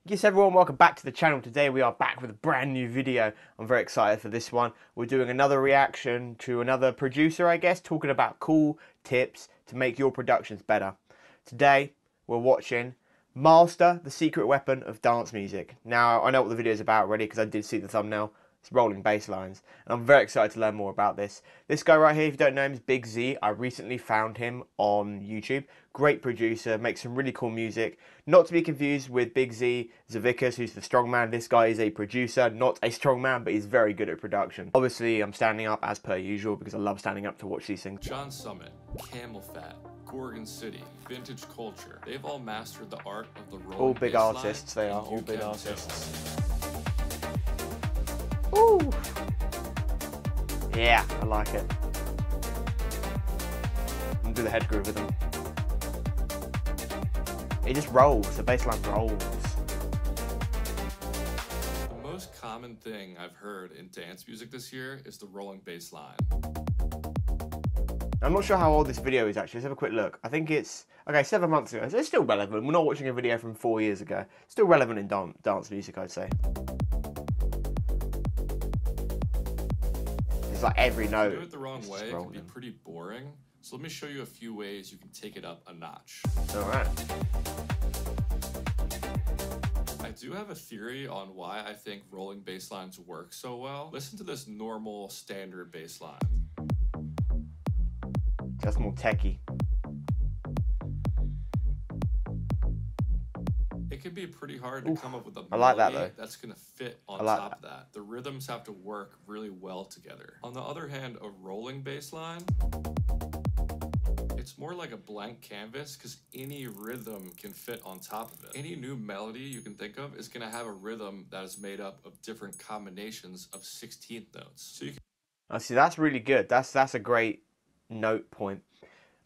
Yes everyone, welcome back to the channel. Today we are back with a brand new video. I'm very excited for this one. We're doing another reaction to another producer, I guess, talking about cool tips to make your productions better. Today we're watching Master the Secret Weapon of Dance Music. Now I know what the video is about already because I did see the thumbnail. It's rolling bass lines, and I'm very excited to learn more about this. This guy right here, if you don't know him, is Big Z. I recently found him on YouTube. Great producer, makes some really cool music. Not to be confused with Big Z Zavikas, who's the strongman. This guy is a producer, not a strongman, but he's very good at production. Obviously, I'm standing up as per usual because I love standing up to watch these things. John Summit, Camel Fat, Gorgon City, Vintage Culture. They've all mastered the art of the rolling All big bass line, artists, they are and all you big can artists. too. Ooh. Yeah, I like it. I'm gonna do the head groove with him. It just rolls, the bass line rolls. The most common thing I've heard in dance music this year is the rolling bass line. I'm not sure how old this video is actually. Let's have a quick look. I think it's, okay, 7 months ago. So it's still relevant. We're not watching a video from 4 years ago. Still relevant in dance music, I'd say. It's like every note. If you do it the wrong way, it can be rolling. pretty boring. So let me show you a few ways you can take it up a notch. Alright. I do have a theory on why I think rolling bass lines work so well. Listen to this normal standard bass line. That's more techie. It can be pretty hard to come up with a melody I like that, though. that's going to fit on like top of that. The rhythms have to work really well together. On the other hand, a rolling bass line, it's more like a blank canvas because any rhythm can fit on top of it. Any new melody you can think of is going to have a rhythm that is made up of different combinations of 16th notes. So you can I see, that's really good. That's a great note point.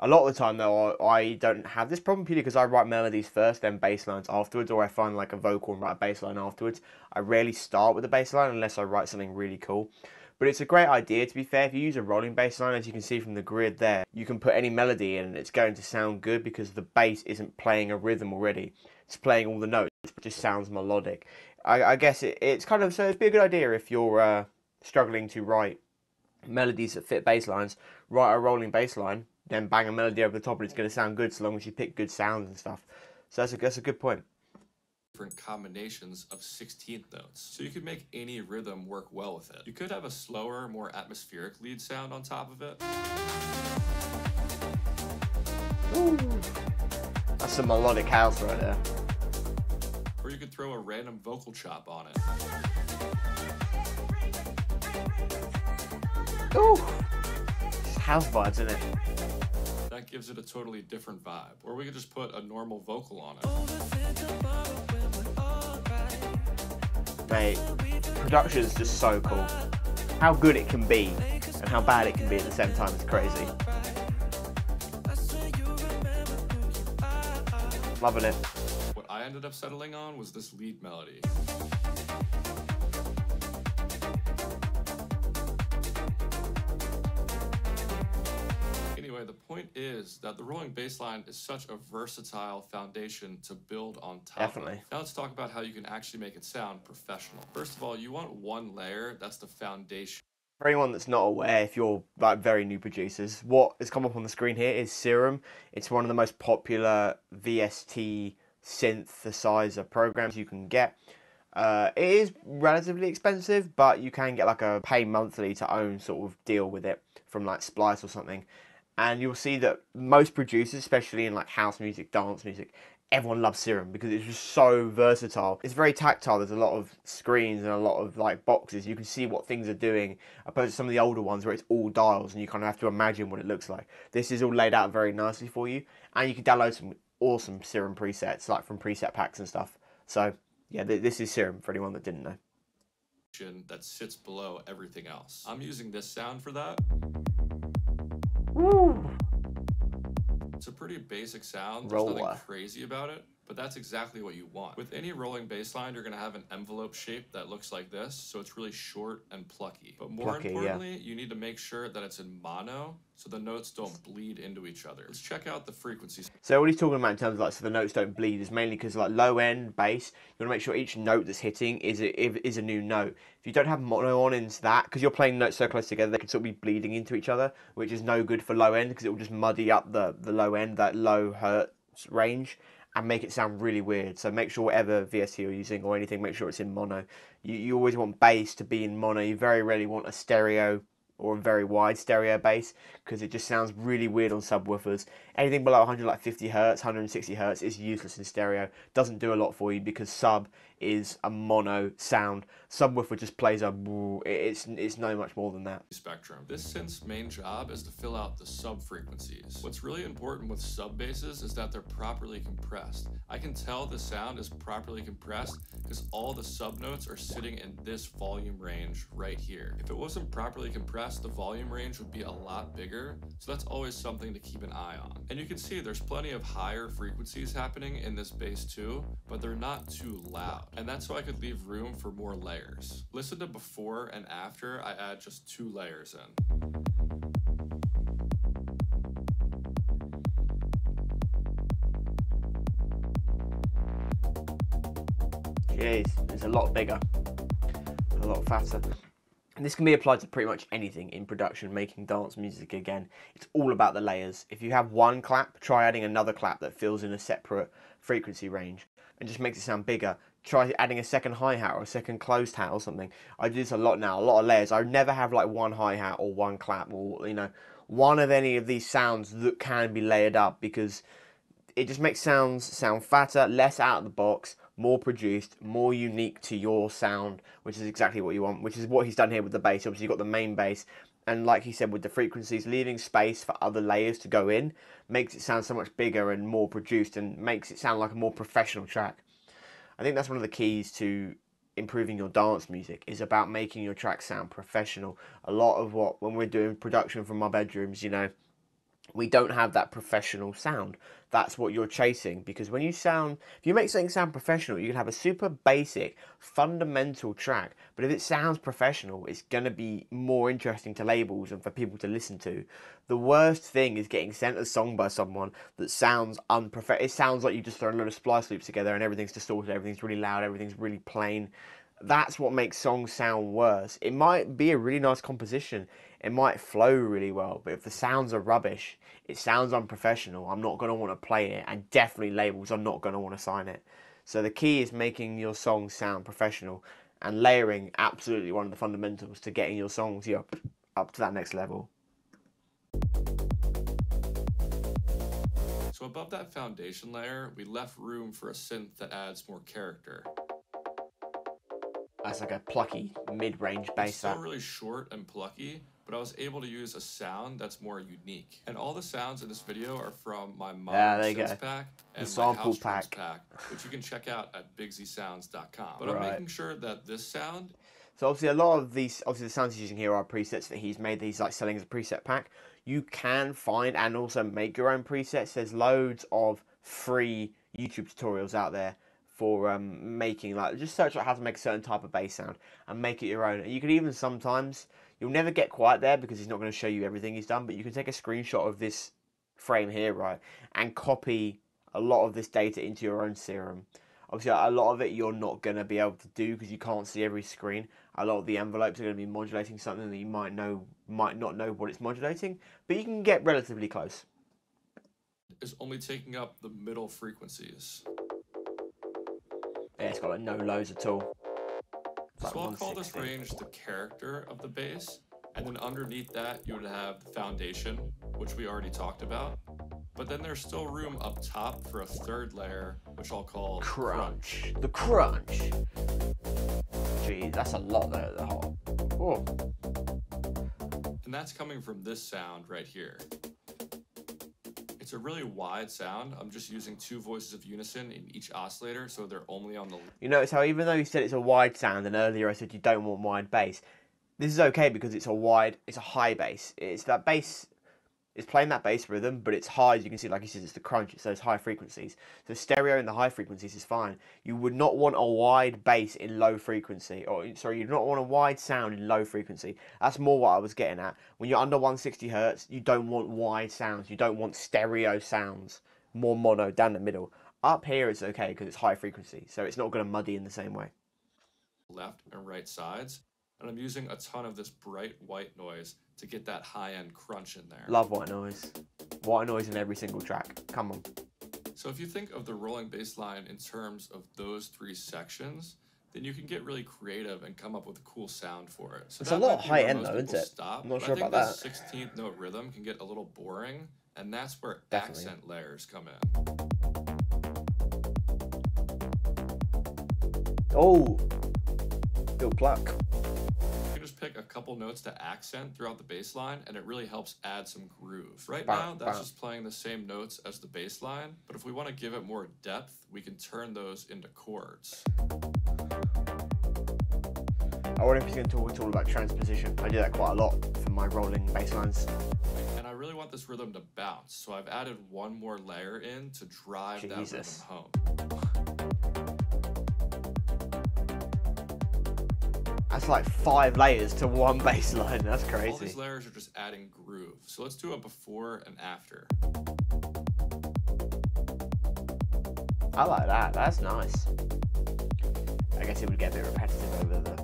A lot of the time though, I don't have this problem purely because I write melodies first, then bass lines afterwards, or I find like a vocal and write a bass line afterwards. I rarely start with a bass line unless I write something really cool. But it's a great idea, to be fair. If you use a rolling bass line, as you can see from the grid there, you can put any melody in and it's going to sound good because the bass isn't playing a rhythm already. It's playing all the notes, but it just sounds melodic. I guess it's kind of, so it'd be a good idea if you're struggling to write melodies that fit bass lines, write a rolling bass line, then bang a melody over the top and it's going to sound good so long as you pick good sounds and stuff. So that's a good point. different combinations of 16th notes. So you could make any rhythm work well with it. You could have a slower, more atmospheric lead sound on top of it. Ooh. That's some melodic house right there. Or you could throw a random vocal chop on it. Ooh. It's house vibes, isn't it? That gives it a totally different vibe. Or we could just put a normal vocal on it. Mate, production is just so cool. How good it can be and how bad it can be at the same time is crazy. Loving it. What I ended up settling on was this lead melody. Anyway, the point is that the rolling bass line is such a versatile foundation to build on top Definitely. of. Now let's talk about how you can actually make it sound professional. First of all, you want one layer, that's the foundation. For anyone that's not aware, if you're like very new producers, what has come up on the screen here is Serum. It's one of the most popular VST synthesizer programs you can get. It is relatively expensive, but you can get like a pay monthly to own sort of deal with it from like Splice or something. And you'll see that most producers, especially in like house music, dance music, everyone loves Serum because it's just so versatile. It's very tactile. There's a lot of screens and a lot of like boxes. You can see what things are doing, opposed to some of the older ones where it's all dials and you kind of have to imagine what it looks like. This is all laid out very nicely for you, and you can download some awesome Serum presets, like from preset packs and stuff. So yeah, this is Serum for anyone that didn't know. That sits below everything else. I'm using this sound for that. Woo. It's a pretty basic sound. There's Roller. nothing crazy about it, but that's exactly what you want. With any rolling bass line, you're going to have an envelope shape that looks like this, so it's really short and plucky. But more importantly, you need to make sure that it's in mono, so the notes don't bleed into each other. Let's check out the frequencies. So what he's talking about in terms of like so the notes don't bleed is mainly because like low end bass, you want to make sure each note that's hitting is a new note. If you don't have mono on into that, because you're playing notes so close together, they can sort of be bleeding into each other, which is no good for low end because it will just muddy up the low end, that low hertz range, and make it sound really weird. So make sure whatever VST you're using or anything, make sure it's in mono. You always want bass to be in mono. You very rarely want a stereo or a very wide stereo bass because it just sounds really weird on subwoofers. Anything below 150 hertz, 160 hertz is useless in stereo. Doesn't do a lot for you because sub is a mono sound. Subwoofer just plays a it's no much more than that. Spectrum. This synth's main job is to fill out the sub frequencies. What's really important with sub basses is that they're properly compressed. I can tell the sound is properly compressed because all the sub notes are sitting in this volume range right here. If it wasn't properly compressed, the volume range would be a lot bigger, so that's always something to keep an eye on. And you can see there's plenty of higher frequencies happening in this bass too, but they're not too loud. And that's so I could leave room for more layers. Listen to before and after I add just 2 layers in. Jeez, it's a lot bigger, a lot faster. And this can be applied to pretty much anything in production, making dance music again. It's all about the layers. If you have one clap, try adding another clap that fills in a separate frequency range and just makes it sound bigger. Try adding a second hi-hat or a second closed hat or something. I do this a lot now, a lot of layers. I never have like one hi-hat or one clap or, you know, one of any of these sounds that can be layered up because it just makes sounds sound fatter, less out of the box, more produced, more unique to your sound, which is exactly what you want, which is what he's done here with the bass. Obviously, you've got the main bass, and like he said, with the frequencies, leaving space for other layers to go in makes it sound so much bigger and more produced and makes it sound like a more professional track. I think that's one of the keys to improving your dance music is about making your track sound professional. A lot of when we're doing production from our bedrooms, you know, we don't have that professional sound. That's what you're chasing, because when you if you make something sound professional, you can have a super basic, fundamental track, but if it sounds professional, it's going to be more interesting to labels and for people to listen to. The worst thing is getting sent a song by someone that sounds unprofessional. It sounds like you just thrown a lot of splice loops together and everything's distorted, everything's really loud, everything's really plain. That's what makes songs sound worse. It might be a really nice composition, it might flow really well, but if the sounds are rubbish, it sounds unprofessional, I'm not going to want to play it, and definitely labels are not going to want to sign it. So the key is making your songs sound professional, and layering absolutely one of the fundamentals to getting your songs up to that next level. So above that foundation layer, we left room for a synth that adds more character. That's like a plucky mid-range bass. It's still really short and plucky, but I was able to use a sound that's more unique. And all the sounds in this video are from my Modern Synths pack and my House Drums pack, which you can check out at bigzsounds.com. But I'm making sure that this sound... So obviously a lot of these, the sounds he's using here are presets that he's made. He's like selling as a preset pack. You can find and also make your own presets. There's loads of free YouTube tutorials out there for making, like, just search out how to make a certain type of bass sound and make it your own. And you can even sometimes, you'll never get quite there because he's not going to show you everything he's done, but you can take a screenshot of this frame here, right, and copy a lot of this data into your own serum. Obviously, a lot of it you're not going to be able to do because you can't see every screen. A lot of the envelopes are going to be modulating something that you might not know what it's modulating, but you can get relatively close. Is only taking up the middle frequencies. Yeah, it's got like no lows at all. So I'll call this range the character of the bass, and then underneath that you would have the foundation, which we already talked about. But then there's still room up top for a third layer, which I'll call crunch. The crunch. Geez, that's a lot there. Oh. And that's coming from this sound right here. It's a really wide sound. I'm just using 2 voices of unison in each oscillator, so they're only on the... You notice how even though you said it's a wide sound, and earlier I said you don't want wide bass, this is okay because it's a high bass. It's is playing that bass rhythm, but it's high. As you can see, like he says, it's the crunch. It's those high frequencies. So stereo in the high frequencies is fine. You would not want a wide bass in low frequency, or sorry, you do not want a wide sound in low frequency. That's more what I was getting at. When you're under 160 hertz, you don't want wide sounds. You don't want stereo sounds. More mono down the middle. Up here it's okay because it's high frequency, so it's not going to muddy in the same way. Left and right sides, and I'm using a ton of this bright white noise to get that high-end crunch in there. Love white noise. White noise in every single track. Come on. So if you think of the rolling bass line in terms of those 3 sections, then you can get really creative and come up with a cool sound for it. So it's a lot high end though, isn't it? I'm not sure about that. I think the 16th note rhythm can get a little boring, and that's where Definitely. accent layers come in. Oh, Bill Pluck. You can just pick a couple notes to accent throughout the bass line, and it really helps add some groove. Right now, that's just playing the same notes as the bass line, but if we want to give it more depth, we can turn those into chords. I wonder if he's going to talk at all about transposition. I do that quite a lot for my rolling bass lines. And I really want this rhythm to bounce, so I've added one more layer in to drive that rhythm home. That's like 5 layers to one bass line. That's crazy. All these layers are just adding groove. So let's do a before and after. I like that. That's nice. I guess it would get a bit repetitive over the...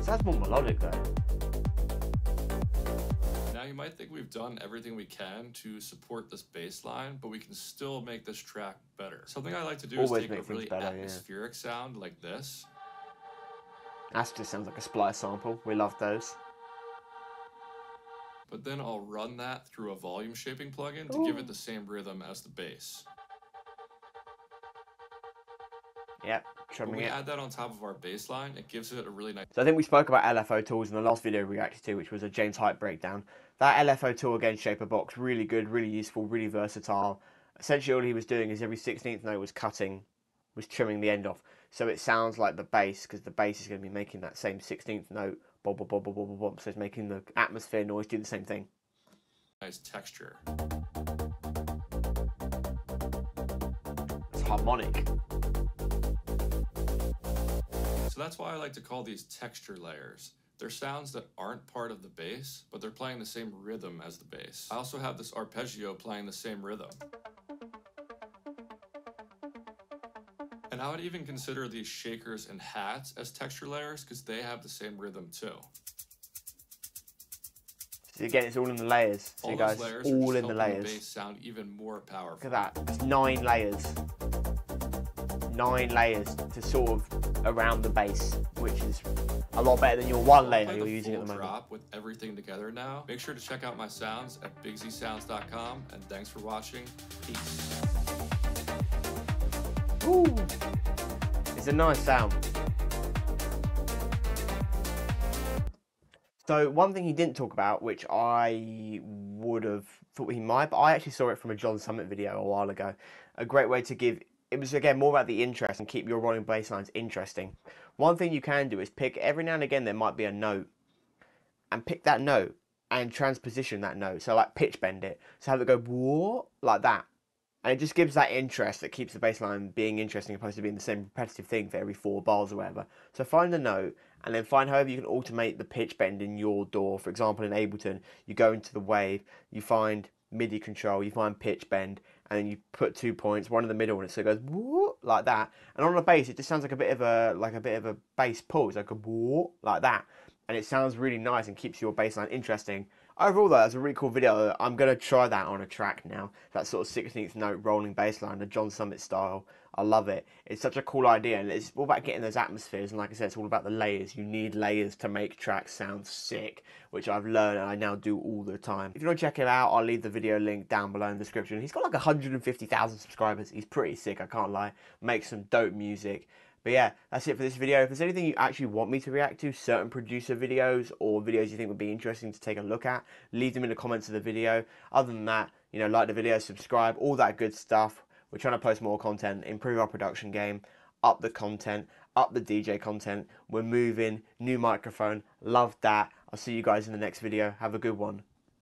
Sounds more melodic though. Now you might think we've done everything we can to support this bass line, but we can still make this track better. Something I like to do is take a really atmospheric sound like this. That just sounds like a splice sample. We love those. But then I'll run that through a volume shaping plugin to give it the same rhythm as the bass. Yep. When we add that on top of our bass line, it gives it a really nice... So I think we spoke about LFO tools in the last video we reacted to, which was a James Hype breakdown. That LFO tool, again, Shaper Box, really good, really useful, really versatile. Essentially all he was doing is every 16th note was trimming the end off. So it sounds like the bass, because the bass is going to be making that same 16th note, bob, bob, bob, bob, bob, bob. So it's making the atmosphere noise do the same thing. Nice texture. It's harmonic. So that's why I like to call these texture layers. They're sounds that aren't part of the bass, but they're playing the same rhythm as the bass. I also have this arpeggio playing the same rhythm. And I would even consider these shakers and hats as texture layers because they have the same rhythm too. So again, it's all in the layers. So you guys, all in the layers. The bass sound even more powerful. Look at that. It's 9 layers. 9 layers to sort of around the bass, which is a lot better than your 1 layer you're using at the moment. Drop with everything together now. Make sure to check out my sounds at bigzsounds.com, and thanks for watching. Peace. Ooh, it's a nice sound. So one thing he didn't talk about, which I would have thought he might, but I actually saw it from a John Summit video a while ago. A great way to give, it was again more about the interest and keep your rolling bass lines interesting. One thing you can do is pick, every now and again there might be a note, and pick that note and transposition that note. So like pitch bend it, so have it go whoa, like that. And it just gives that interest that keeps the bass line being interesting, opposed to being the same repetitive thing for every 4 bars or whatever. So find a note, and then find however you can automate the pitch bend in your DAW. For example, in Ableton, you go into the wave, you find MIDI control, you find pitch bend, and then you put 2 points, one in the middle, and so it goes whoop, like that. And on the bass, it just sounds like a bit of a bass pull. It's like a whoop, like that, and it sounds really nice and keeps your bass line interesting. Overall though, that's a really cool video. I'm going to try that on a track now. That sort of 16th note rolling bass line, the John Summit style. I love it. It's such a cool idea, and it's all about getting those atmospheres, and like I said, it's all about the layers. You need layers to make tracks sound sick, which I've learned and I now do all the time. If you want to check him out, I'll leave the video link down below in the description. He's got like 150,000 subscribers. He's pretty sick, I can't lie. Makes some dope music. But yeah, that's it for this video. If there's anything you actually want me to react to, certain producer videos or videos you think would be interesting to take a look at, leave them in the comments of the video. Other than that, you know, like the video, subscribe, all that good stuff. We're trying to post more content, improve our production game. up the content, up the DJ content. We're moving, new microphone, love that. I'll see you guys in the next video. Have a good one.